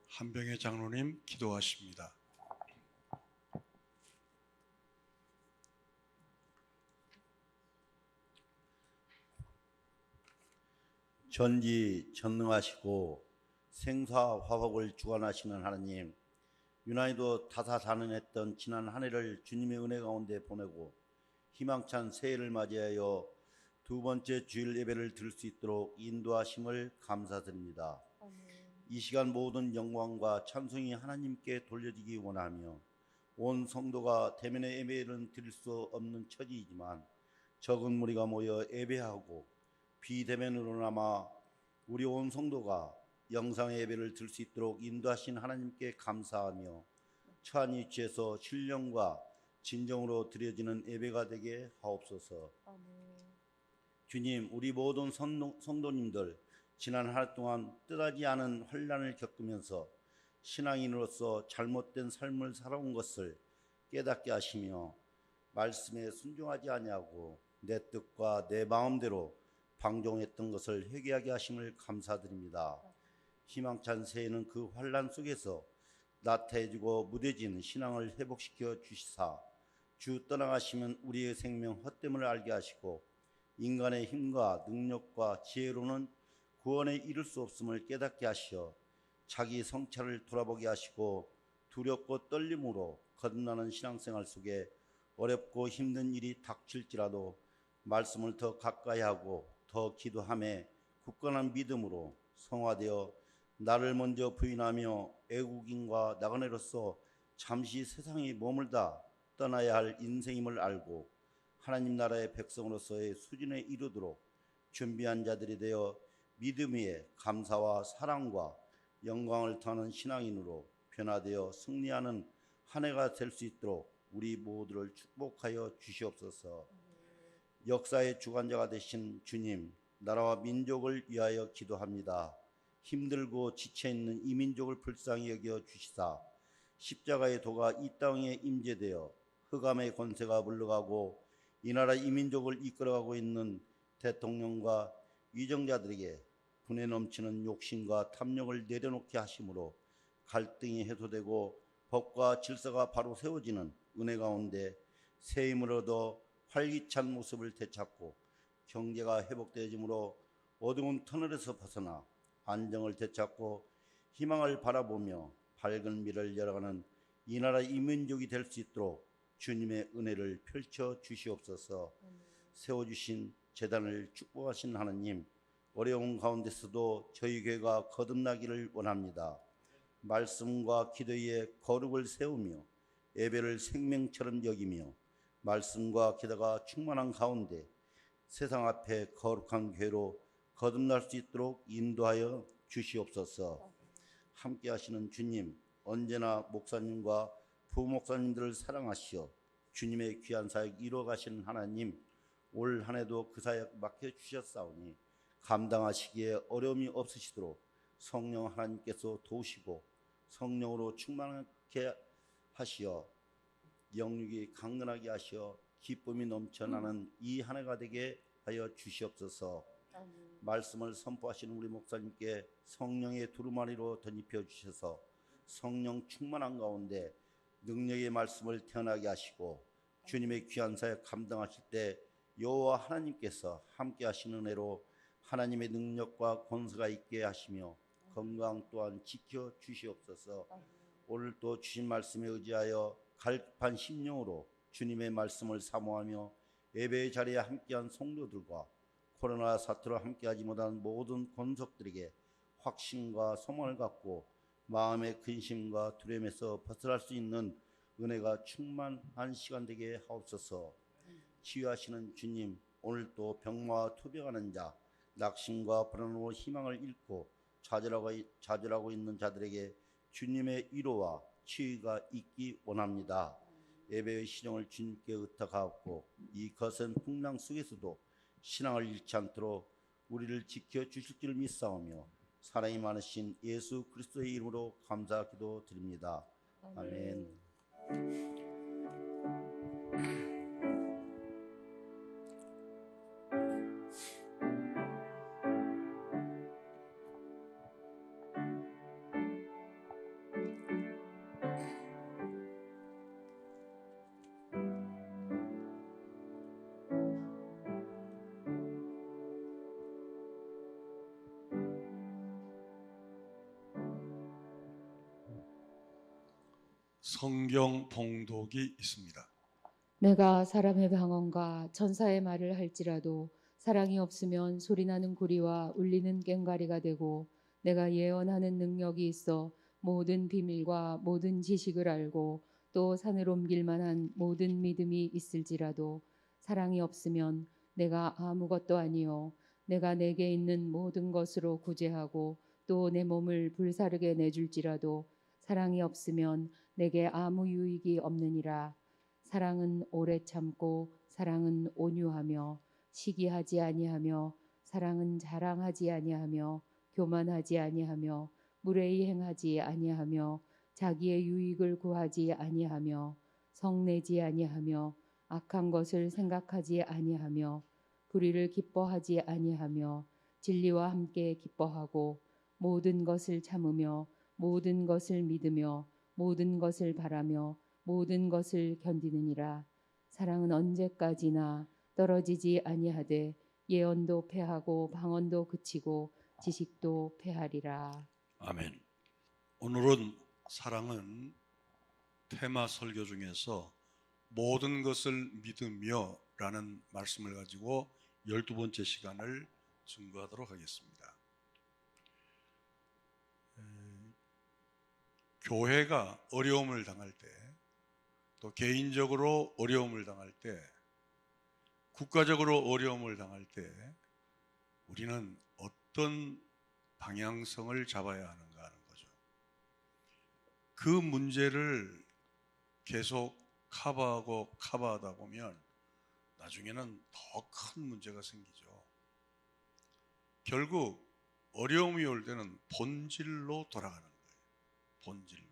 한병희 장로님 기도하십니다. 전지전능하시고 생사화복을 주관하시는 하나님, 유난히도 다사다난했던 지난 한 해를 주님의 은혜 가운데 보내고 희망찬 새해를 맞이하여 두 번째 주일 예배를 드릴 수 있도록 인도하심을 감사드립니다. 이 시간 모든 영광과 찬송이 하나님께 돌려지기 원하며, 온 성도가 대면의 예배를 드릴 수 없는 처지이지만 적은 무리가 모여 예배하고 비대면으로나마 우리 온 성도가 영상의 예배를 드릴 수 있도록 인도하신 하나님께 감사하며, 처한 위치에서 신령과 진정으로 드려지는 예배가 되게 하옵소서. 주님, 우리 모든 성도님들 지난 한 해 동안 뜻하지 않은 환난을 겪으면서 신앙인으로서 잘못된 삶을 살아온 것을 깨닫게 하시며, 말씀에 순종하지 아니하고 내 뜻과 내 마음대로 방종했던 것을 회개하게 하심을 감사드립니다. 희망찬 새해는 그 환난 속에서 나태해지고 무뎌진 신앙을 회복시켜 주시사, 주 떠나가시면 우리의 생명 헛됨을 알게 하시고 인간의 힘과 능력과 지혜로는 구원에 이를 수 없음을 깨닫게 하시어 자기 성찰을 돌아보게 하시고 두렵고 떨림으로 거듭나는 신앙생활 속에 어렵고 힘든 일이 닥칠지라도 말씀을 더 가까이 하고 더 기도하며 굳건한 믿음으로 성화되어 나를 먼저 부인하며 애국인과 나그네로서 잠시 세상에 머물다 떠나야 할 인생임을 알고 하나님 나라의 백성으로서의 수준에 이르도록 준비한 자들이 되어 믿음 위에 감사와 사랑과 영광을 더하는 신앙인으로 변화되어 승리하는 한 해가 될 수 있도록 우리 모두를 축복하여 주시옵소서. 역사의 주관자가 되신 주님, 나라와 민족을 위하여 기도합니다. 힘들고 지쳐있는 이 민족을 불쌍히 여겨 주시사 십자가의 도가 이 땅에 임재되어 흑암의 권세가 물러가고 이 나라 이 민족을 이끌어가고 있는 대통령과 위정자들에게 분에 넘치는 욕심과 탐욕을 내려놓게 하심으로 갈등이 해소되고 법과 질서가 바로 세워지는 은혜 가운데 새 힘을 얻어 활기찬 모습을 되찾고 경제가 회복되어짐으로 어두운 터널에서 벗어나 안정을 되찾고 희망을 바라보며 밝은 미래를 열어가는 이 나라 이 민족이 될 수 있도록 주님의 은혜를 펼쳐 주시옵소서. 세워주신 재단을 축복하신 하나님, 어려운 가운데서도 저희 교회가 거듭나기를 원합니다. 말씀과 기도에 거룩을 세우며 예배를 생명처럼 여기며 말씀과 기도가 충만한 가운데 세상 앞에 거룩한 교회로 거듭날 수 있도록 인도하여 주시옵소서. 함께 하시는 주님, 언제나 목사님과 부목사님들을 사랑하시어 주님의 귀한 사역 이루어 가시는 하나님, 올 한 해도 그 사역 맡겨주셨사오니 감당하시기에 어려움이 없으시도록 성령 하나님께서 도우시고 성령으로 충만하게 하시어 영육이 강건하게 하시어 기쁨이 넘쳐나는 이 한 해가 되게 하여 주시옵소서. 말씀을 선포하시는 우리 목사님께 성령의 두루마리로 덧입혀 주셔서 성령 충만한 가운데 능력의 말씀을 태어나게 하시고 주님의 귀한 사역 감당하실 때 여호와 하나님께서 함께 하시는 은혜로 하나님의 능력과 권세가 있게 하시며 건강 또한 지켜 주시옵소서. 오늘 또 주신 말씀에 의지하여 갈급한 심령으로 주님의 말씀을 사모하며 예배의 자리에 함께한 성도들과 코로나 사태로 함께하지 못한 모든 권속들에게 확신과 소망을 갖고 마음의 근심과 두려움에서 벗어날 수 있는 은혜가 충만한 시간 되게 하옵소서. 치유하시는 주님, 오늘 또 병마와 투병하는 자, 낙심과 불안으로 희망을 잃고 좌절하고 있는 자들에게 주님의 위로와 치유가 있기 원합니다. 예배의 신용을 주님께 의탁하옵고 이 거센 풍랑 속에서도 신앙을 잃지 않도록 우리를 지켜주실 줄 믿사오며 사랑이 많으신 예수 그리스도의 이름으로 감사기도 드립니다. 아멘. 성경 봉독이 있습니다. 내가 사람의 방언과 천사의 말을 할지라도 사랑이 없으면 소리나는 구리와 울리는 꽹과리가 되고 내가 예언하는 능력이 있어 모든 비밀과 모든 지식을 알고 또 산을 옮길 만한 모든 믿음이 있을지라도 사랑이 없으면 내가 아무것도 아니요 내가 내게 있는 모든 것으로 구제하고 또 내 몸을 불사르게 내줄지라도 사랑이 없으면 내게 아무 유익이 없느니라. 사랑은 오래 참고 사랑은 온유하며 시기하지 아니하며 사랑은 자랑하지 아니하며 교만하지 아니하며 무례히 행하지 아니하며 자기의 유익을 구하지 아니하며 성내지 아니하며 악한 것을 생각하지 아니하며 불의를 기뻐하지 아니하며 진리와 함께 기뻐하고 모든 것을 참으며 모든 것을 믿으며 모든 것을 바라며 모든 것을 견디느니라. 사랑은 언제까지나 떨어지지 아니하되 예언도 패하고 방언도 그치고 지식도 패하리라. 아멘. 오늘은 사랑은 테마 설교 중에서 모든 것을 믿으며 라는 말씀을 가지고 12번째 시간을 증거하도록 하겠습니다. 교회가 어려움을 당할 때, 또 개인적으로 어려움을 당할 때, 국가적으로 어려움을 당할 때 우리는 어떤 방향성을 잡아야 하는가 하는 거죠. 그 문제를 계속 커버하다 보면 나중에는 더 큰 문제가 생기죠. 결국 어려움이 올 때는 본질로 돌아가는 거예요. 본질로.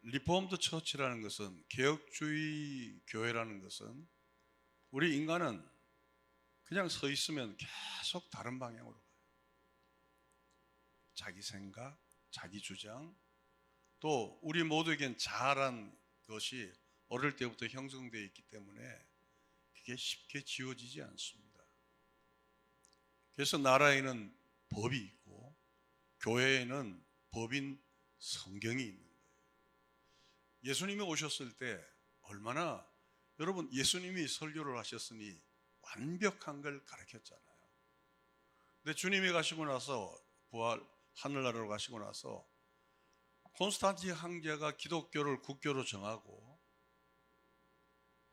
리포엄드 처치라는 것은, 개혁주의 교회라는 것은, 우리 인간은 그냥 서 있으면 계속 다른 방향으로 가요. 자기 생각, 자기 주장, 또 우리 모두에겐 자아란 것이 어릴 때부터 형성되어 있기 때문에 그게 쉽게 지워지지 않습니다. 그래서 나라에는 법이 있고 교회에는 법인 성경이 있는 거예요. 예수님이 오셨을 때 얼마나, 여러분, 예수님이 설교를 하셨으니 완벽한 걸 가르쳤잖아요. 근데 주님이 가시고 나서, 부활 하늘나라로 가시고 나서 콘스탄틴 황제가 기독교를 국교로 정하고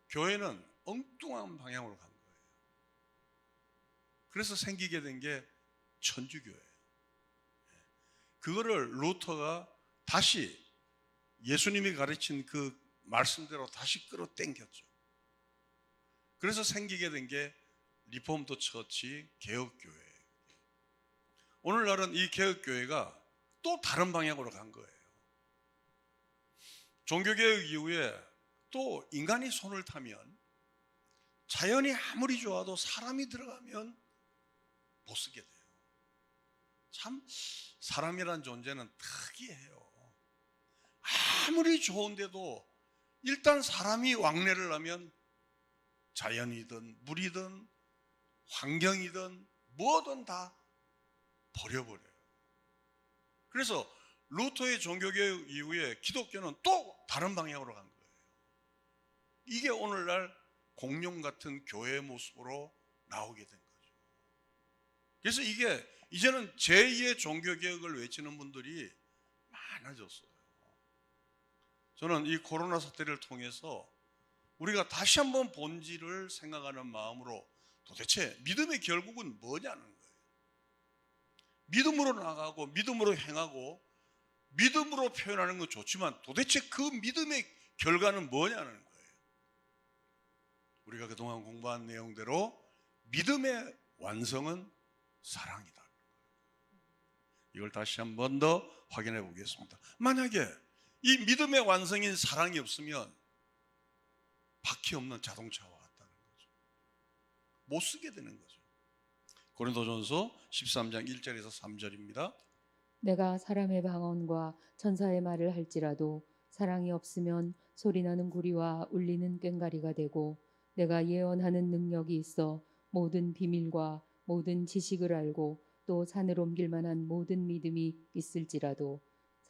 교회는 엉뚱한 방향으로 간 거예요. 그래서 생기게 된 게 천주교예요. 그거를 루터가 다시 예수님이 가르친 그 말씀대로 다시 끌어당겼죠. 그래서 생기게 된 게 리폼드 처치, 개혁교회예요. 오늘날은 이 개혁교회가 또 다른 방향으로 간 거예요. 종교개혁 이후에 또 인간이 손을 타면, 자연이 아무리 좋아도 사람이 들어가면 못 쓰게 돼요. 참 사람이란 존재는 특이해요. 아무리 좋은데도 일단 사람이 왕래를 하면 자연이든 물이든 환경이든 뭐든 다 버려버려요. 그래서 루터의 종교개혁 이후에 기독교는 또 다른 방향으로 간 거예요. 이게 오늘날 공룡 같은 교회의 모습으로 나오게 된 거죠. 그래서 이게 이제는 제2의 종교개혁을 외치는 분들이 많아졌어요. 저는 이 코로나 사태를 통해서 우리가 다시 한번 본질을 생각하는 마음으로 도대체 믿음의 결국은 뭐냐는 거예요. 믿음으로 나가고 믿음으로 행하고 믿음으로 표현하는 건 좋지만 도대체 그 믿음의 결과는 뭐냐는 거예요. 우리가 그동안 공부한 내용대로 믿음의 완성은 사랑이다. 이걸 다시 한 번 더 확인해 보겠습니다. 만약에 이 믿음의 완성인 사랑이 없으면 바퀴 없는 자동차와 같다는 거죠. 못 쓰게 되는 거죠. 고린도전서 13장 1절에서 3절입니다. 내가 사람의 방언과 천사의 말을 할지라도 사랑이 없으면 소리나는 구리와 울리는 꽹과리가 되고 내가 예언하는 능력이 있어 모든 비밀과 모든 지식을 알고 또 산을 옮길 만한 모든 믿음이 있을지라도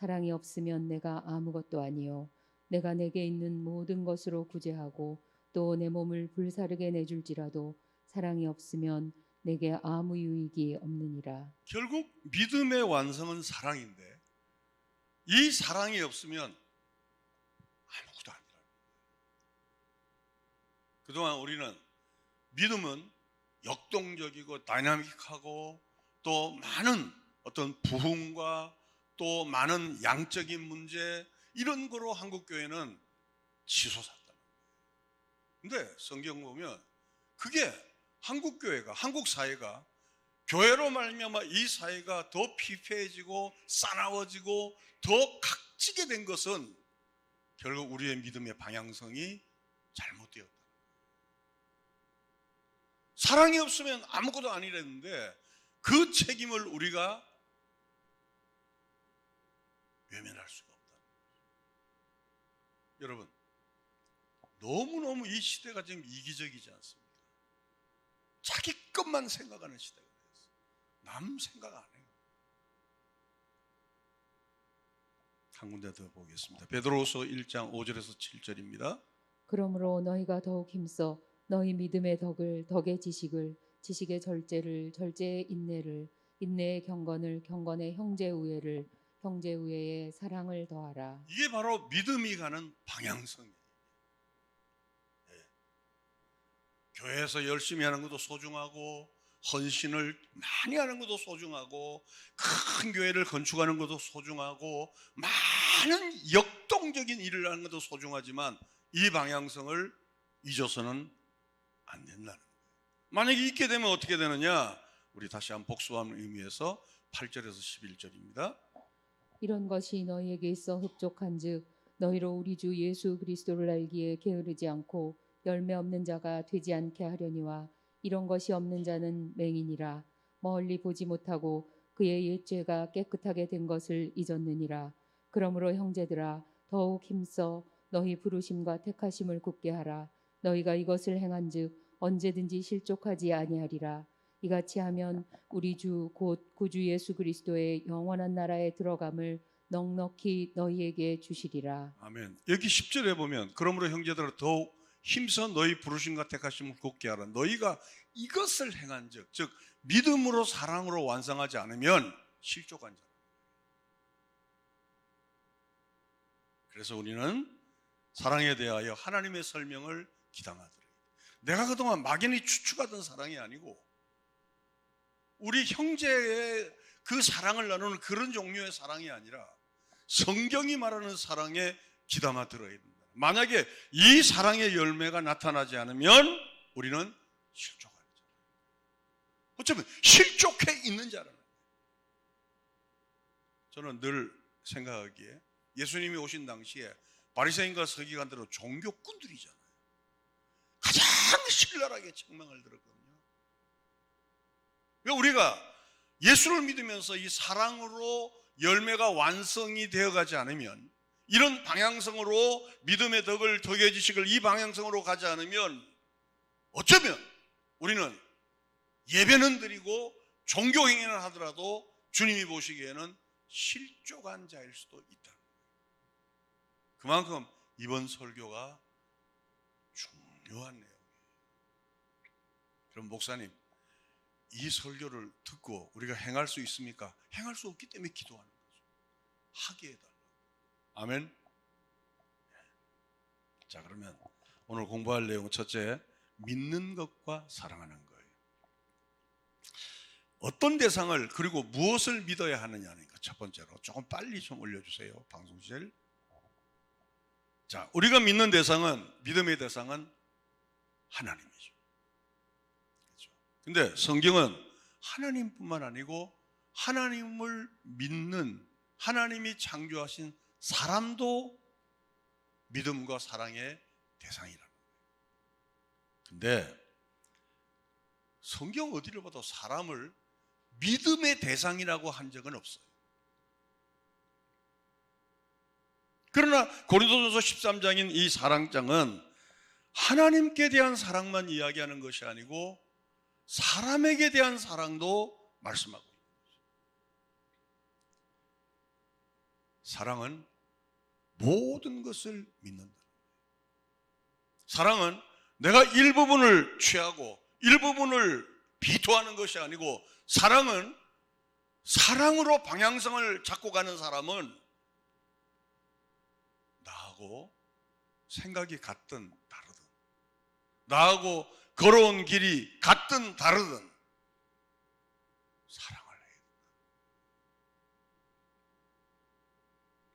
사랑이 없으면 내가 아무것도 아니요 내가 내게 있는 모든 것으로 구제하고 또 내 몸을 불사르게 내줄지라도 사랑이 없으면 내게 아무 유익이 없느니라. 결국 믿음의 완성은 사랑인데 이 사랑이 없으면 아무것도 아니라. 그동안 우리는 믿음은 역동적이고 다이나믹하고 또 많은 어떤 부흥과 또 많은 양적인 문제 이런 거로 한국교회는 치솟았다. 근데 성경 보면 그게 한국교회가 한국 사회가 교회로 말미암아 이 사회가 더 피폐해지고 싸나워지고 더 각지게 된 것은 결국 우리의 믿음의 방향성이 잘못되었다. 사랑이 없으면 아무것도 아니랬는데 그 책임을 우리가 외면할 수가 없다. 여러분, 너무너무 이 시대가 지금 이기적이지 않습니까? 자기 것만 생각하는 시대가 됐어요. 남 생각 안 해요. 한 군데 더 보겠습니다. 베드로후서 1장 5절에서 7절입니다. 그러므로 너희가 더욱 힘써 너희 믿음의 덕을 덕의 지식을 지식의 절제를 절제의 인내를 인내의 경건을 경건의 형제 우애를 형제 우애의 사랑을 더하라. 이게 바로 믿음이 가는 방향성이에요. 교회에서 열심히 하는 것도 소중하고 헌신을 많이 하는 것도 소중하고 큰 교회를 건축하는 것도 소중하고 많은 역동적인 일을 하는 것도 소중하지만 이 방향성을 잊어서는 안 된다는 거예요. 만약에 잊게 되면 어떻게 되느냐? 우리 다시 한번 복수하는 의미에서 8절에서 11절입니다. 이런 것이 너희에게 있어 흡족한즉 너희로 우리 주 예수 그리스도를 알기에 게으르지 않고 열매 없는 자가 되지 않게 하려니와 이런 것이 없는 자는 맹인이라 멀리 보지 못하고 그의 옛 죄가 깨끗하게 된 것을 잊었느니라. 그러므로 형제들아 더욱 힘써 너희 부르심과 택하심을 굳게 하라. 너희가 이것을 행한즉 언제든지 실족하지 아니하리라. 이같이 하면 우리 주 곧 구주 예수 그리스도의 영원한 나라에 들어감을 넉넉히 너희에게 주시리라. 아멘. 여기 10절에 보면 그러므로 형제들아 더욱 힘써 너희 부르심과 택하심을 굳게 하라. 너희가 이것을 행한즉 즉 믿음으로 사랑으로 완성하지 않으면 실족한 자. 그래서 우리는 사랑에 대하여 하나님의 설명을 기담하더라. 내가 그동안 막연히 추측하던 사랑이 아니고 우리 형제의 그 사랑을 나누는 그런 종류의 사랑이 아니라 성경이 말하는 사랑에 기담아 들어야 된다. 만약에 이 사랑의 열매가 나타나지 않으면 우리는 실족하는 자예요. 어쩌면 실족해 있는 자라는 거예요. 저는 늘 생각하기에 예수님이 오신 당시에 바리새인과 서기관들은 종교꾼들이잖아요. 가장 신랄하게 책망을 들었거든요. 우리가 예수를 믿으면서 이 사랑으로 열매가 완성이 되어가지 않으면 이런 방향성으로 믿음의 덕을 덕의 지식을 이 방향성으로 가지 않으면 어쩌면 우리는 예배는 드리고 종교 행위를 하더라도 주님이 보시기에는 실족한 자일 수도 있다. 그만큼 이번 설교가 중요한 내용이에요. 그럼 목사님, 이 설교를 듣고 우리가 행할 수 있습니까? 행할 수 없기 때문에 기도하는 거죠. 하게 해달라. 아멘. 자, 그러면 오늘 공부할 내용은 첫째, 믿는 것과 사랑하는 거예요. 어떤 대상을 그리고 무엇을 믿어야 하느냐는 것. 첫 번째로 조금 빨리 좀 올려주세요. 방송실. 자, 우리가 믿는 대상은 믿음의 대상은 하나님이죠. 그렇죠? 근데 성경은 하나님뿐만 아니고 하나님을 믿는 하나님이 창조하신 사람도 믿음과 사랑의 대상이라는 거예요. 근데 성경 어디를 봐도 사람을 믿음의 대상이라고 한 적은 없어요. 그러나 고린도전서 13장인 이 사랑장은 하나님께 대한 사랑만 이야기하는 것이 아니고 사람에게 대한 사랑도 말씀하고 있는 거죠. 사랑은 모든 것을 믿는다. 사랑은 내가 일부분을 취하고 일부분을 비토하는 것이 아니고, 사랑은 사랑으로 방향성을 잡고 가는 사람은 나하고 생각이 같든 다르든, 나하고 걸어온 길이 같든 다르든 사랑을 해야 된다.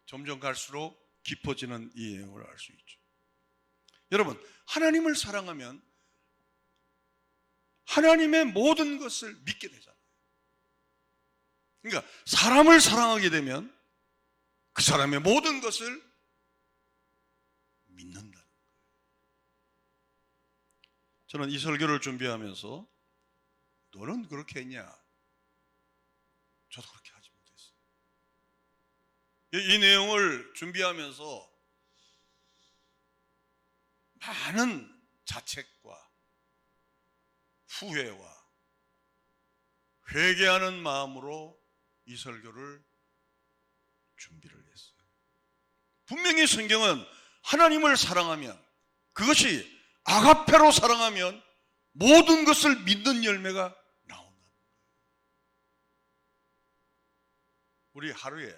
점점 갈수록 깊어지는 이 내용을 알 수 있죠. 여러분, 하나님을 사랑하면 하나님의 모든 것을 믿게 되잖아요. 그러니까 사람을 사랑하게 되면 그 사람의 모든 것을 믿는다는 거예요. 저는 이 설교를 준비하면서 너는 그렇게 했냐? 저도 그렇게 하지 못했어요. 이 내용을 준비하면서 많은 자책과 후회와 회개하는 마음으로 이 설교를 준비를 했어요. 분명히 성경은 하나님을 사랑하면, 그것이 아가페로 사랑하면 모든 것을 믿는 열매가 나온다는 거예요. 우리 하루에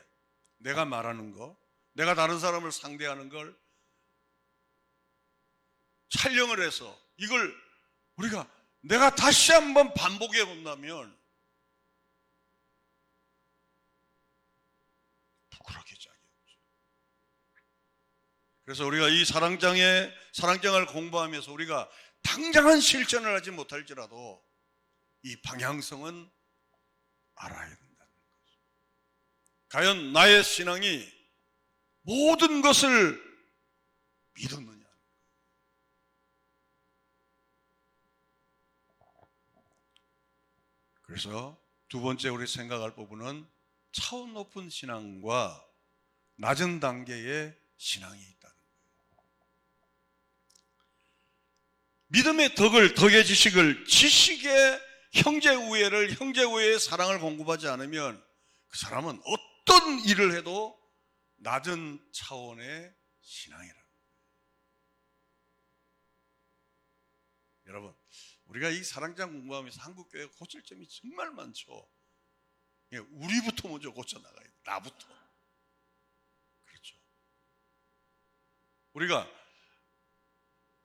내가 말하는 거, 내가 다른 사람을 상대하는 걸 촬영을 해서 이걸 내가 다시 한번 반복해 본다면 부끄럽게 짝이 없죠. 그래서 우리가 이 사랑장을 공부하면서 우리가 당장은 실천을 하지 못할지라도 이 방향성은 알아야 된다는 거죠. 과연 나의 신앙이 모든 것을 믿었느냐? 그래서 두 번째 우리 생각할 부분은 차원 높은 신앙과 낮은 단계의 신앙이 있다는 거예요. 믿음의 덕의 지식을, 지식의 형제 우애를, 형제 우애의 사랑을 공급하지 않으면 그 사람은 어떤 일을 해도 낮은 차원의 신앙이라는 거예요. 여러분, 우리가 이 사랑장 공부하면서 한국교회가 고칠 점이 정말 많죠. 우리부터 먼저 고쳐나가야 돼. 나부터. 그렇죠. 우리가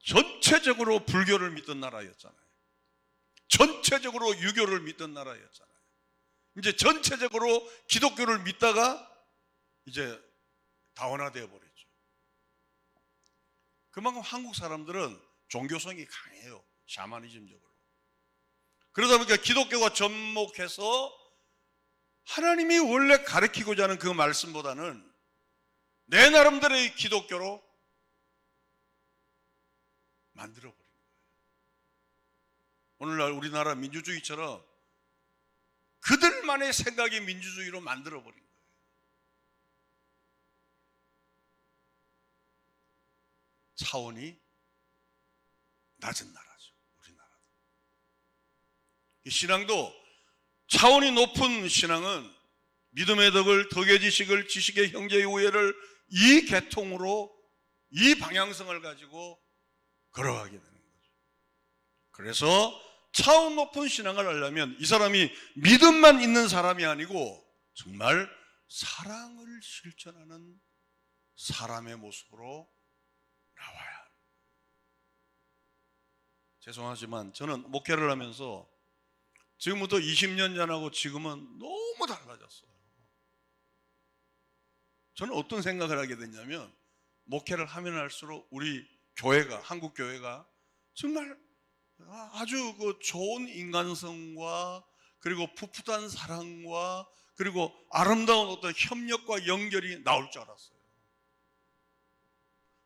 전체적으로 불교를 믿던 나라였잖아요. 전체적으로 유교를 믿던 나라였잖아요. 이제 전체적으로 기독교를 믿다가 이제 다원화되어 버렸죠. 그만큼 한국 사람들은 종교성이 강해요. 샤머니즘적으로. 그러다 보니까 기독교가 접목해서 하나님이 원래 가르치고자 하는 그 말씀보다는 내 나름대로의 기독교로 만들어버린 거예요. 오늘날 우리나라 민주주의처럼 그들만의 생각이 민주주의로 만들어버린 거예요. 차원이 낮은 나라죠. 우리나라도. 이 신앙도 차원이 높은 신앙은 믿음의 덕을, 덕의 지식을, 지식의 형제의 우애를 이 계통으로, 이 방향성을 가지고 걸어가게 되는 거죠. 그래서 차원 높은 신앙을 하려면 이 사람이 믿음만 있는 사람이 아니고 정말 사랑을 실천하는 사람의 모습으로 나와야 합니다. 죄송하지만 저는 목회를 하면서 지금부터 20년 전하고 지금은 너무 달라졌어요. 저는 어떤 생각을 하게 됐냐면, 목회를 하면 할수록 우리 교회가, 한국 교회가 정말 아주 그 좋은 인간성과 그리고 풋풋한 사랑과 그리고 아름다운 어떤 협력과 연결이 나올 줄 알았어요.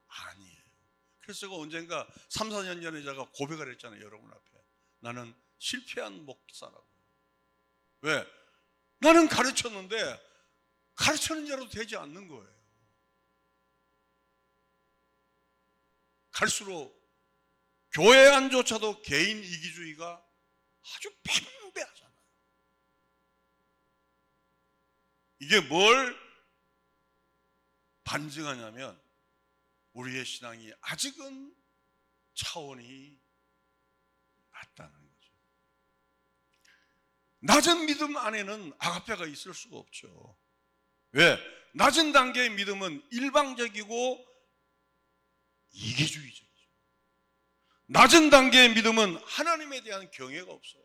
아니에요. 그래서 제가 언젠가 3, 4년 전에 제가 고백을 했잖아요. 여러분 앞에. 나는 실패한 목사라고. 왜? 나는 가르쳤는데 가르치는 자로 되지 않는 거예요. 갈수록 교회 안조차도 개인 이기주의가 아주 팽배하잖아요. 이게 뭘 반증하냐면 우리의 신앙이 아직은 차원이 낮다는 거죠. 낮은 믿음 안에는 아가페가 있을 수가 없죠. 왜? 낮은 단계의 믿음은 일방적이고 이기주의적이죠. 낮은 단계의 믿음은 하나님에 대한 경외가 없어요.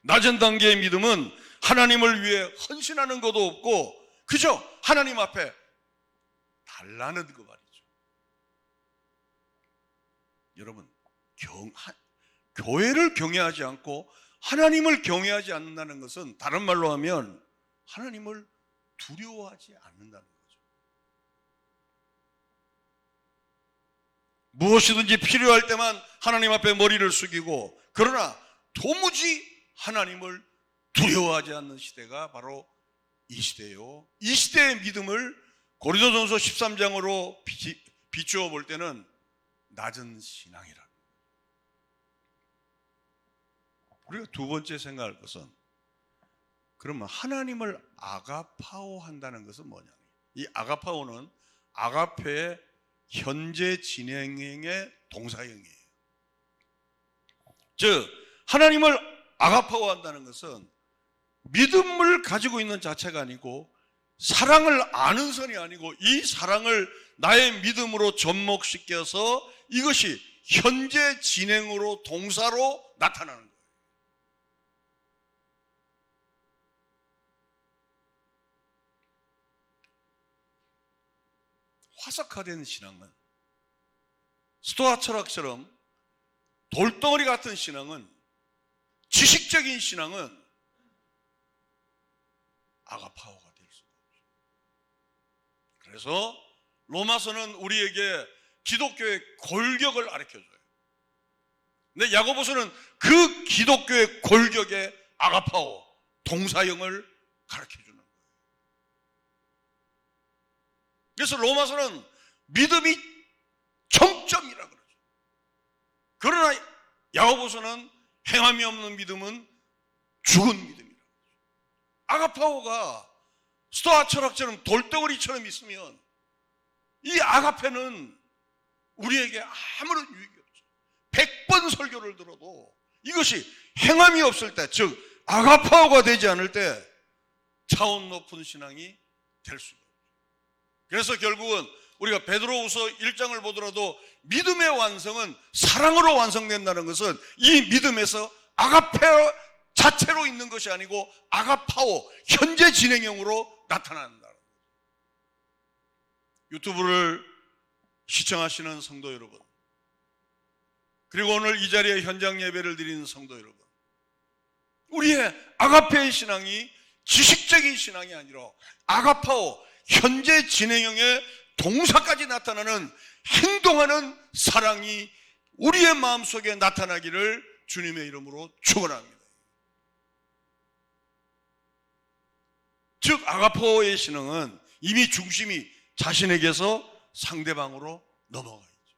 낮은 단계의 믿음은 하나님을 위해 헌신하는 것도 없고 그저 하나님 앞에 달라는 그 말이죠. 여러분, 교회를 경외하지 않고 하나님을 경외하지 않는다는 것은 다른 말로 하면 하나님을 두려워하지 않는다는 거죠. 무엇이든지 필요할 때만 하나님 앞에 머리를 숙이고 그러나 도무지 하나님을 두려워하지 않는 시대가 바로 이 시대예요. 이 시대의 믿음을 고린도전서 13장으로 비추어 볼 때는 낮은 신앙이라. 우리가 두 번째 생각할 것은 그러면 하나님을 아가파오한다는 것은 뭐냐? 이 아가파오는 아가페의 현재 진행형의 동사형이에요. 즉 하나님을 아가파오한다는 것은 믿음을 가지고 있는 자체가 아니고 사랑을 아는 선이 아니고 이 사랑을 나의 믿음으로 접목시켜서 이것이 현재 진행으로 동사로 나타나는 거예요. 화석화된 신앙은 스토아 철학처럼 돌덩어리 같은 신앙은 지식적인 신앙은 아가파오가 될 수가 없죠. 그래서 로마서는 우리에게 기독교의 골격을 가르쳐줘요. 근데 야고보서는 그 기독교의 골격의 아가파오 동사형을 가르쳐주는 거예요. 그래서 로마서는 믿음이 정점이라 그러죠. 그러나 야고보서는 행함이 없는 믿음은 죽은 믿음이라 그러죠. 아가파오가 스토아 철학처럼 돌덩어리처럼 있으면 이 아가페는 우리에게 아무런 유익이 없죠. 100번 설교를 들어도 이것이 행함이 없을 때, 즉 아가파오가 되지 않을 때 차원 높은 신앙이 될 수가 없죠. 그래서 결국은 우리가 베드로후서 1장을 보더라도 믿음의 완성은 사랑으로 완성된다는 것은 이 믿음에서 아가페 자체로 있는 것이 아니고 아가파오 현재 진행형으로 나타난다는 거예요. 유튜브를 시청하시는 성도 여러분, 그리고 오늘 이 자리에 현장 예배를 드리는 성도 여러분, 우리의 아가페의 신앙이 지식적인 신앙이 아니라 아가파오 현재 진행형의 동사까지 나타나는 행동하는 사랑이 우리의 마음속에 나타나기를 주님의 이름으로 축원합니다. 즉 아가파오의 신앙은 이미 중심이 자신에게서 상대방으로 넘어가 있죠.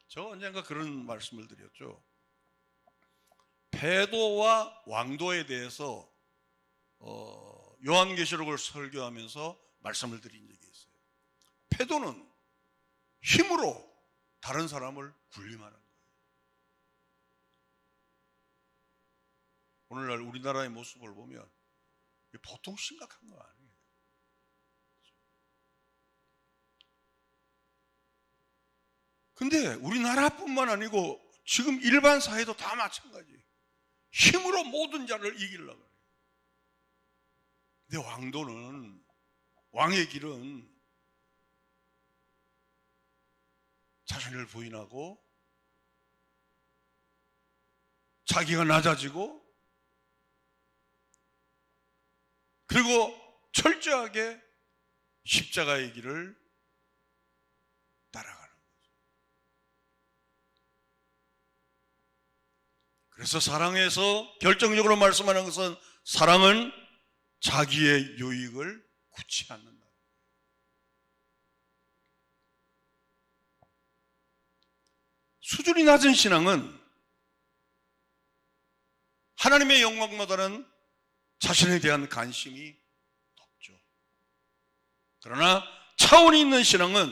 저 언젠가 그런 말씀을 드렸죠. 패도와 왕도에 대해서 요한계시록을 설교하면서 말씀을 드린 적이 있어요. 패도는 힘으로 다른 사람을 군림하는 거예요. 오늘날 우리나라의 모습을 보면 보통 심각한 거 아니에요. 근데 우리나라뿐만 아니고 지금 일반 사회도 다 마찬가지예요. 힘으로 모든 자를 이기려고 해요. 근데 왕의 길은 자신을 부인하고 자기가 낮아지고 그리고 철저하게 십자가의 길을 따라가는 거죠. 그래서 사랑에서 결정적으로 말씀하는 것은 사랑은 자기의 유익을 굳이 않는다. 수준이 낮은 신앙은 하나님의 영광보다는 자신에 대한 관심이 높죠. 그러나 차원이 있는 신앙은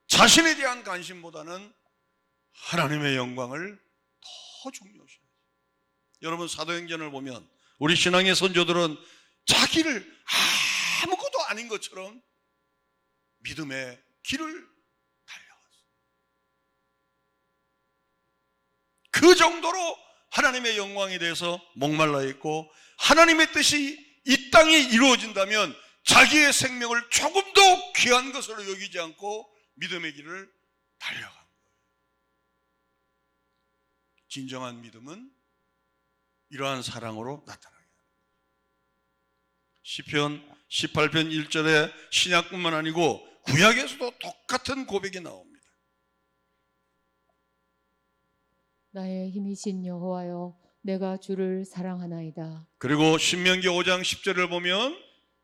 자신에 대한 관심보다는 하나님의 영광을 더 중요시해요. 여러분, 사도행전을 보면 우리 신앙의 선조들은 자기를 아무것도 아닌 것처럼 믿음의 길을 달려갔어요. 그 정도로 하나님의 영광에 대해서 목말라 있고, 하나님의 뜻이 이 땅에 이루어진다면 자기의 생명을 조금도 귀한 것으로 여기지 않고 믿음의 길을 달려간 거예요. 진정한 믿음은 이러한 사랑으로 나타나게 합니다. 시편 18편 1절에 신약뿐만 아니고 구약에서도 똑같은 고백이 나옵니다. 나의 힘이신 여호와여, 내가 주를 사랑하나이다. 그리고 신명기 5장 10절을 보면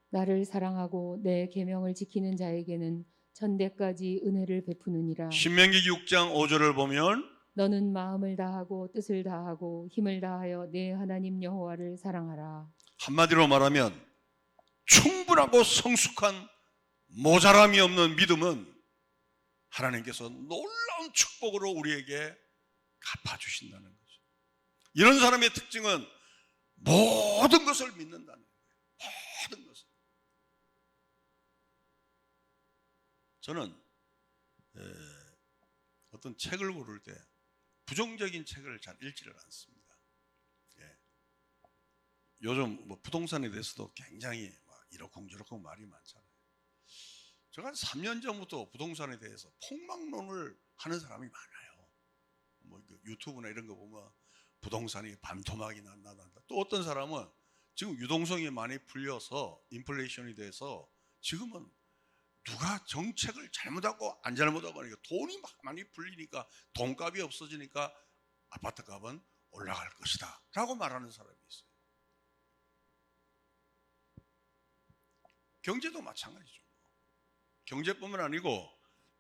나를 사랑하고 내 계명을 지키는 자에게는 천대까지 은혜를 베푸느니라. 신명기 6장 5절을 보면 너는 마음을 다하고 뜻을 다하고 힘을 다하여 내 하나님 여호와를 사랑하라. 한마디로 말하면 충분하고 성숙한 모자람이 없는 믿음은 하나님께서 놀라운 축복으로 우리에게 갚아주신다는 거죠. 이런 사람의 특징은 모든 것을 믿는다는 거예요. 모든 것을. 저는 어떤 책을 고를 때 부정적인 책을 잘 읽지를 않습니다. 요즘 뭐 부동산에 대해서도 굉장히 이러쿵저러쿵 말이 많잖아요. 제가 한 3년 전부터 부동산에 대해서 폭망론을 하는 사람이 많아요. 뭐 유튜브나 이런 거 보면 부동산이 반토막이 난다. 또 어떤 사람은 지금 유동성이 많이 풀려서 인플레이션이 돼서 지금은 누가 정책을 잘못하고 안 잘못하고 하니까 돈이 많이 풀리니까 돈값이 없어지니까 아파트값은 올라갈 것이다 라고 말하는 사람이 있어요. 경제도 마찬가지죠. 경제뿐만 아니고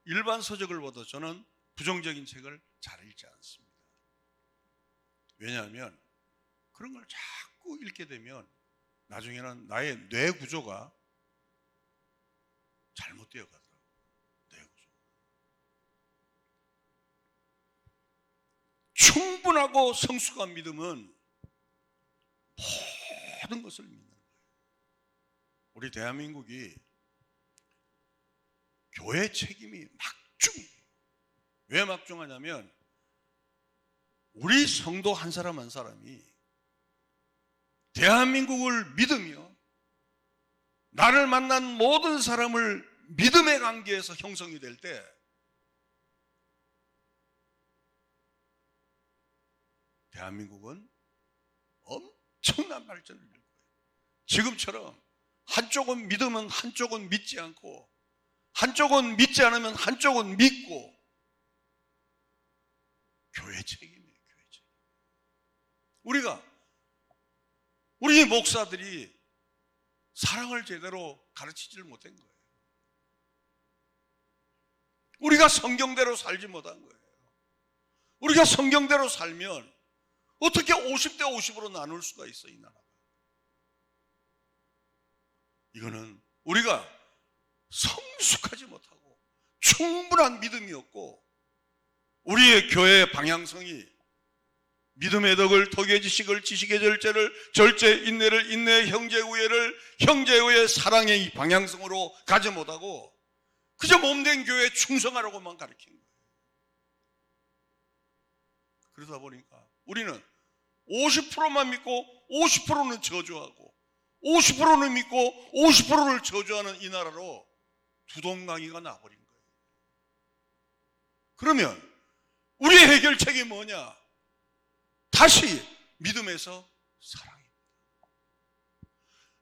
일반 서적을 봐도 저는 부정적인 책을 잘 읽지 않습니다. 왜냐하면 그런 걸 자꾸 읽게 되면 나중에는 나의 뇌 구조가 잘못되어 가더라고요. 뇌 구조. 충분하고 성숙한 믿음은 모든 것을 믿는 거예요. 우리 대한민국이 교회 책임이 막중해요. 왜 막중하냐면 우리 성도 한 사람 한 사람이 대한민국을 믿으며 나를 만난 모든 사람을 믿음의 관계에서 형성이 될 때 대한민국은 엄청난 발전을 이룰 거예요. 지금처럼 한쪽은 믿으면 한쪽은 믿지 않고 한쪽은 믿지 않으면 한쪽은 믿고 교회 책임이에요. 교회 책임. 우리 목사들이 사랑을 제대로 가르치지를 못한 거예요. 우리가 성경대로 살지 못한 거예요. 우리가 성경대로 살면 어떻게 50대 50으로 나눌 수가 있어, 이 나라가. 이거는 우리가 성숙하지 못하고 충분한 믿음이 없고 우리의 교회의 방향성이 믿음의 덕을 덕의 지식을 지식의 절제를 절제 인내를 인내의 형제우애를 형제우애의 사랑의 이 방향성으로 가지 못하고 그저 몸된 교회에 충성하라고만 가르친 거예요. 그러다 보니까 우리는 50%만 믿고 50%는 저주하고 50%는 믿고 50%를 저주하는 이 나라로 두동강이가 나버린 거예요. 그러면 우리의 해결책이 뭐냐? 다시 믿음에서 사랑입니다.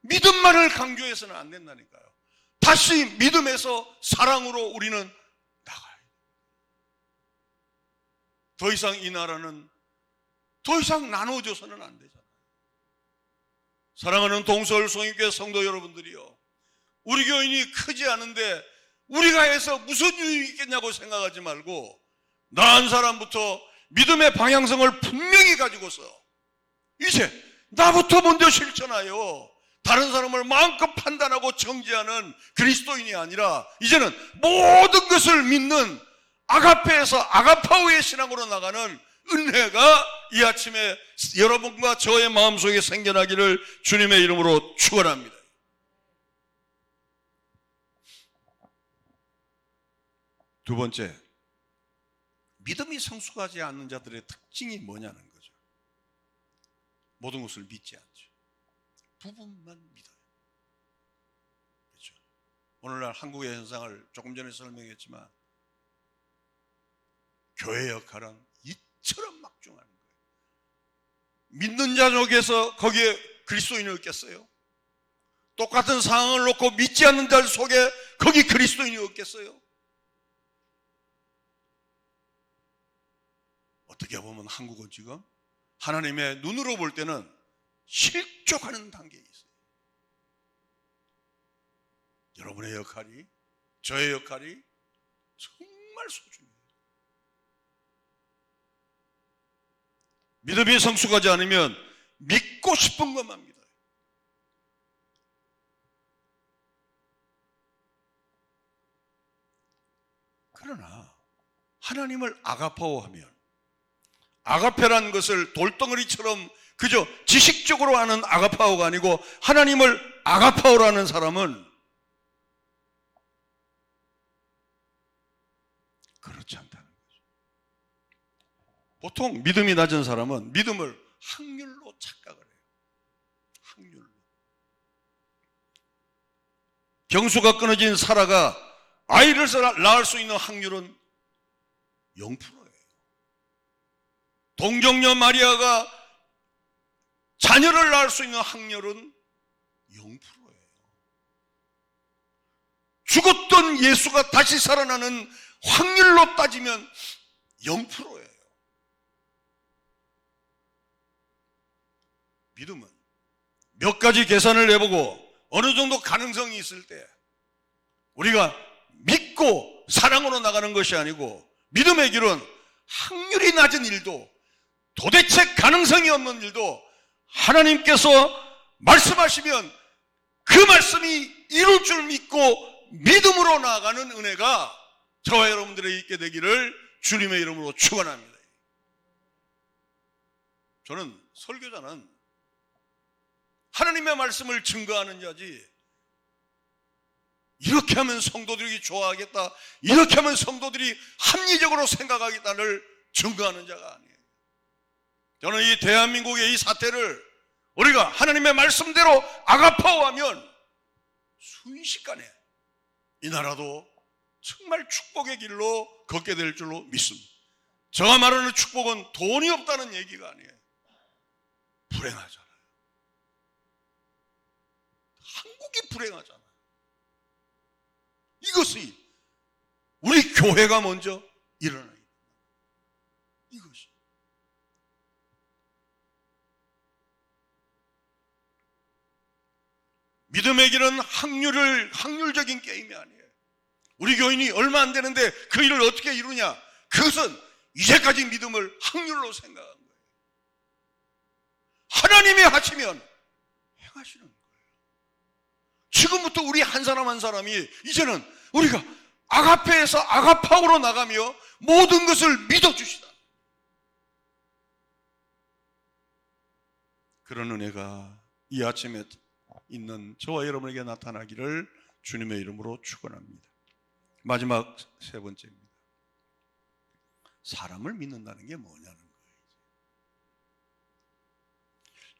믿음만을 강조해서는 안 된다니까요. 다시 믿음에서 사랑으로 우리는 나가야 돼요. 더 이상 이 나라는 더 이상 나눠져서는 안 되잖아요. 사랑하는 동서울 성인교회 성도 여러분들이요, 우리 교인이 크지 않은데 우리가 해서 무슨 유익이 있겠냐고 생각하지 말고 나 한 사람부터 믿음의 방향성을 분명히 가지고서 이제 나부터 먼저 실천하여 다른 사람을 마음껏 판단하고 정죄하는 그리스도인이 아니라 이제는 모든 것을 믿는 아가페에서 아가파오의 신앙으로 나가는 은혜가 이 아침에 여러분과 저의 마음속에 생겨나기를 주님의 이름으로 축원합니다. 두 번째, 믿음이 성숙하지 않는 자들의 특징이 뭐냐는 거죠. 모든 것을 믿지 않죠. 부분만 믿어요. 그렇죠? 오늘날 한국의 현상을 조금 전에 설명했지만 교회 역할은 이처럼 막중하는 거예요. 믿는 자 속에서 거기에 그리스도인을 얻겠어요? 똑같은 상황을 놓고 믿지 않는 자 속에 거기 그리스도인이 얻겠어요? 어떻게 보면 한국은 지금 하나님의 눈으로 볼 때는 실족하는 단계에 있어요. 여러분의 역할이, 저의 역할이 정말 소중해요. 믿음이 성숙하지 않으면 믿고 싶은 것만 믿어요. 그러나 하나님을 아가파오하면, 아가페라는 것을 돌덩어리처럼 그저 지식적으로 아는 아가파오가 아니고 하나님을 아가파오라는 사람은 그렇지 않다는 거죠. 보통 믿음이 낮은 사람은 믿음을 확률로 착각을 해요. 확률로. 경수가 끊어진 사라가 아이를 낳을 수 있는 확률은 0%예요. 동정녀 마리아가 자녀를 낳을 수 있는 확률은 0%예요. 죽었던 예수가 다시 살아나는 확률로 따지면 0%예요. 믿음은 몇 가지 계산을 해보고 어느 정도 가능성이 있을 때 우리가 믿고 사랑으로 나가는 것이 아니고, 믿음의 길은 확률이 낮은 일도, 도대체 가능성이 없는 일도 하나님께서 말씀하시면 그 말씀이 이룰 줄 믿고 믿음으로 나아가는 은혜가 저와 여러분들에게 있게 되기를 주님의 이름으로 축원합니다. 저는 설교자는 하나님의 말씀을 증거하는 자지, 이렇게 하면 성도들이 좋아하겠다, 이렇게 하면 성도들이 합리적으로 생각하겠다를 증거하는 자가 아니에요. 저는 이 대한민국의 이 사태를 우리가 하나님의 말씀대로 아가파오하면 순식간에 이 나라도 정말 축복의 길로 걷게 될 줄로 믿습니다. 제가 말하는 축복은 돈이 없다는 얘기가 아니에요. 불행하잖아요. 한국이 불행하잖아요. 이것이 우리 교회가 먼저 일어나야 됩니다. 이것이. 믿음의 길은 확률적인 게임이 아니에요. 우리 교인이 얼마 안 되는데 그 일을 어떻게 이루냐? 그것은 이제까지 믿음을 확률로 생각한 거예요. 하나님이 하시면 행하시는 거예요. 지금부터 우리 한 사람 한 사람이 이제는 우리가 아가페에서 아가파오로 나가며 모든 것을 믿어주시다. 그런 은혜가 이 아침에 있는 저와 여러분에게 나타나기를 주님의 이름으로 축원합니다. 마지막 세 번째입니다. 사람을 믿는다는 게 뭐냐는 거예요.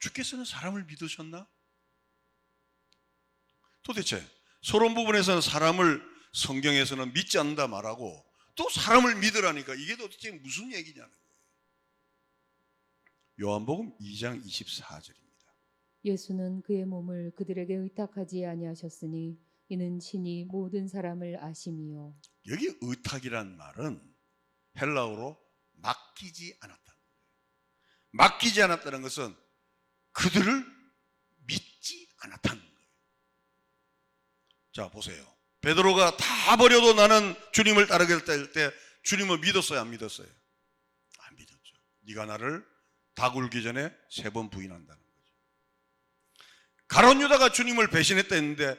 주께서는 사람을 믿으셨나? 도대체 서론 부분에서는 사람을 성경에서는 믿지 않는다 말하고 또 사람을 믿으라니까 이게 도대체 무슨 얘기냐는 거예요. 요한복음 2장 24절입니다. 예수는 그의 몸을 그들에게 의탁하지 아니하셨으니 이는 친히 모든 사람을 아심이요. 여기 의탁이란 말은 헬라어로 맡기지 않았다는 거예요. 맡기지 않았다는 것은 그들을 믿지 않았다는 거예요. 자, 보세요. 베드로가 다 버려도 나는 주님을 따르겠다 할 때 주님을 믿었어요, 안 믿었어요? 안 믿었죠. 네가 나를 다 굴기 전에 3번 부인한다는 거죠. 가룟 유다가 주님을 배신했다 했는데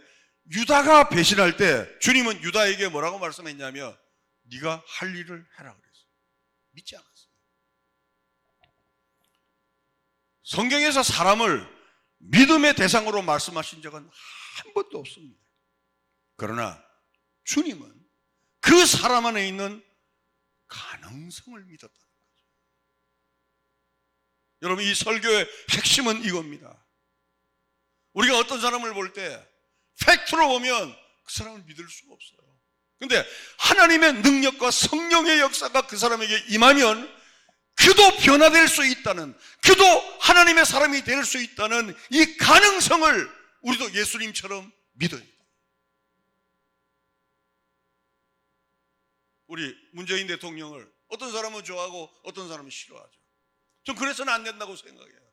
유다가 배신할 때 주님은 유다에게 뭐라고 말씀했냐면 네가 할 일을 해라 그랬어요. 믿지 않았어요. 성경에서 사람을 믿음의 대상으로 말씀하신 적은 한 번도 없습니다. 그러나 주님은 그 사람 안에 있는 가능성을 믿었다는 거죠. 여러분, 이 설교의 핵심은 이겁니다. 우리가 어떤 사람을 볼 때 팩트로 보면 그 사람을 믿을 수가 없어요. 그런데 하나님의 능력과 성령의 역사가 그 사람에게 임하면 그도 변화될 수 있다는, 그도 하나님의 사람이 될 수 있다는 이 가능성을 우리도 예수님처럼 믿어야 돼요. 우리 문재인 대통령을 어떤 사람은 좋아하고 어떤 사람은 싫어하죠. 전 그래서는 안 된다고 생각해요.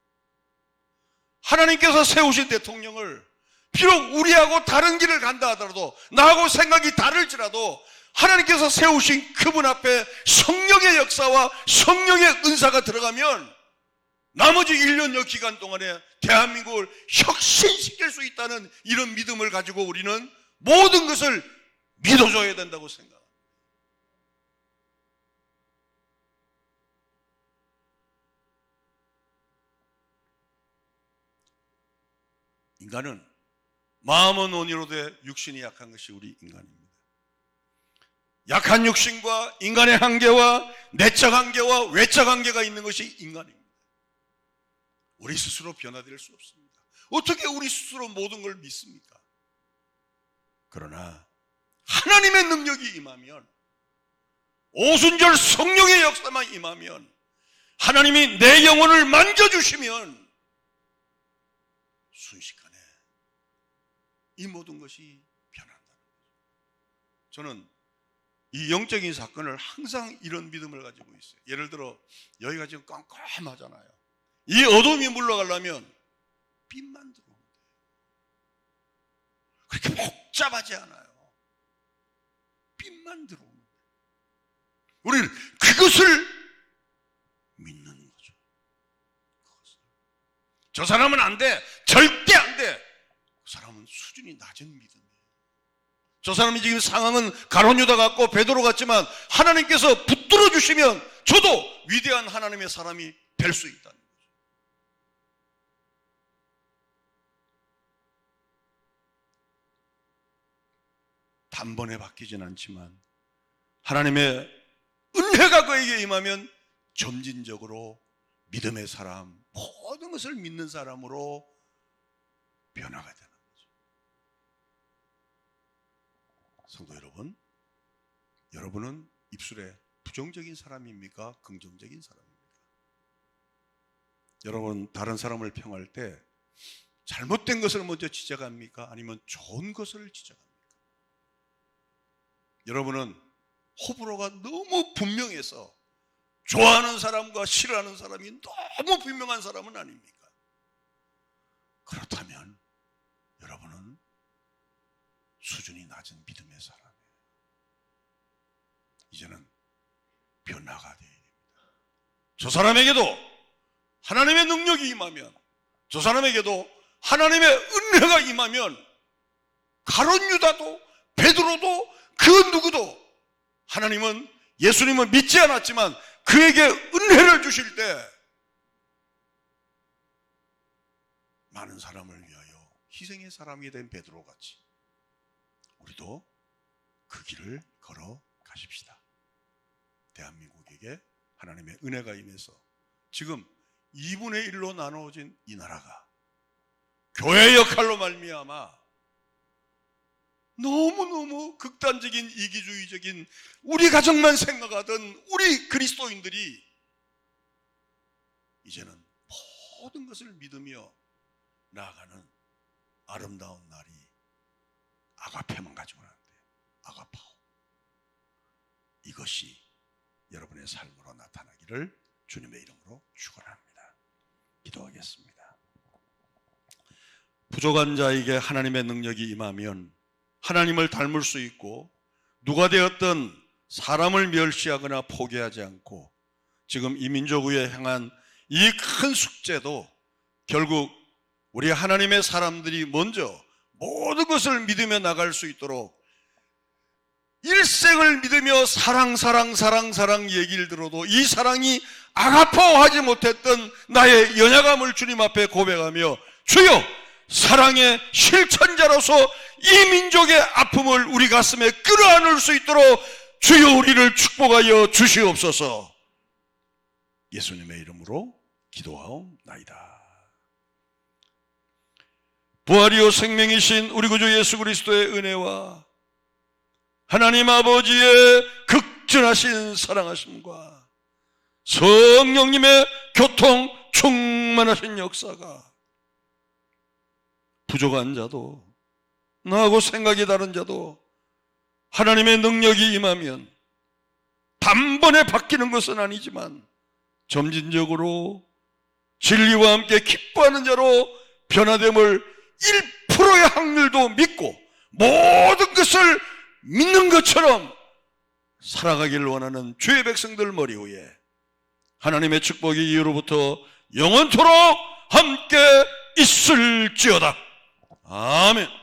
하나님께서 세우신 대통령을 비록 우리하고 다른 길을 간다 하더라도, 나하고 생각이 다를지라도 하나님께서 세우신 그분 앞에 성령의 역사와 성령의 은사가 들어가면 나머지 1년여 기간 동안에 대한민국을 혁신시킬 수 있다는 이런 믿음을 가지고 우리는 모든 것을 믿어줘야 된다고 생각합니다. 인간은 마음은 온유로되 육신이 약한 것이 우리 인간입니다. 약한 육신과 인간의 한계와 내적 한계와 외적 한계가 있는 것이 인간입니다. 우리 스스로 변화될 수 없습니다. 어떻게 우리 스스로 모든 걸 믿습니까? 그러나 하나님의 능력이 임하면, 오순절 성령의 역사만 임하면, 하나님이 내 영혼을 만져주시면 순식간에 이 모든 것이 변한다는 거죠. 저는 이 영적인 사건을 항상 이런 믿음을 가지고 있어요. 예를 들어 여기가 지금 깜깜하잖아요. 이 어둠이 물러가려면 빛만 들어오면 돼요. 그렇게 복잡하지 않아요. 빛만 들어오면 돼요. 우리는 그것을 믿는 거죠. 그것을. 저 사람은 안 돼. 절대 안 돼. 그 사람은 수준이 낮은 믿음이에요. 저 사람이 지금 상황은 가룟 유다 같고 베드로 같지만 하나님께서 붙들어 주시면 저도 위대한 하나님의 사람이 될 수 있다는 거죠. 단번에 바뀌진 않지만 하나님의 은혜가 그에게 임하면 점진적으로 믿음의 사람, 모든 것을 믿는 사람으로 변화가 되는 거죠. 성도 여러분, 여러분은 입술에 부정적인 사람입니까? 긍정적인 사람입니까? 여러분, 다른 사람을 평할 때 잘못된 것을 먼저 지적합니까? 아니면 좋은 것을 지적합니까? 여러분은 호불호가 너무 분명해서 좋아하는 사람과 싫어하는 사람이 너무 분명한 사람은 아닙니까? 그렇다면 여러분은 수준이 낮은 믿음의 사람이에요. 이제는 변화가 되어야 됩니다. 저 사람에게도 하나님의 능력이 임하면, 저 사람에게도 하나님의 은혜가 임하면 가룟 유다도 베드로도 그 누구도, 하나님은 예수님을 믿지 않았지만 그에게 은혜를 주실 때 많은 사람을 위하여 희생의 사람이 된 베드로같이 우리도 그 길을 걸어 가십시다. 대한민국에게 하나님의 은혜가 임해서 지금 2분의 1로 나누어진 이 나라가 교회의 역할로 말미암아 너무너무 극단적인 이기주의적인 우리 가정만 생각하던 우리 그리스도인들이 이제는 모든 것을 믿으며 나아가는 아름다운 날이 아가페만 가지고 나는데, 아가파오, 이것이 여러분의 삶으로 나타나기를 주님의 이름으로 축원합니다. 기도하겠습니다. 부족한 자에게 하나님의 능력이 임하면 하나님을 닮을 수 있고, 누가 되었든 사람을 멸시하거나 포기하지 않고 지금 이 민족 위에 행한 이 큰 숙제도 결국 우리 하나님의 사람들이 먼저 모든 것을 믿으며 나갈 수 있도록 일생을 믿으며 사랑 얘기를 들어도 이 사랑이 아가파워하지 못했던 나의 연약함을 주님 앞에 고백하며 주여 사랑의 실천자로서 이 민족의 아픔을 우리 가슴에 끌어안을 수 있도록 주여 우리를 축복하여 주시옵소서. 예수님의 이름으로 기도하옵나이다. 부활이요 생명이신 우리 구주 예수 그리스도의 은혜와 하나님 아버지의 극진하신 사랑하심과 성령님의 교통 충만하신 역사가 부족한 자도 나하고 생각이 다른 자도 하나님의 능력이 임하면 단번에 바뀌는 것은 아니지만 점진적으로 진리와 함께 기뻐하는 자로 변화됨을 1%의 확률도 믿고 모든 것을 믿는 것처럼 살아가기를 원하는 주의 백성들 머리 위에 하나님의 축복이 이후로부터 영원토록 함께 있을지어다. 아멘.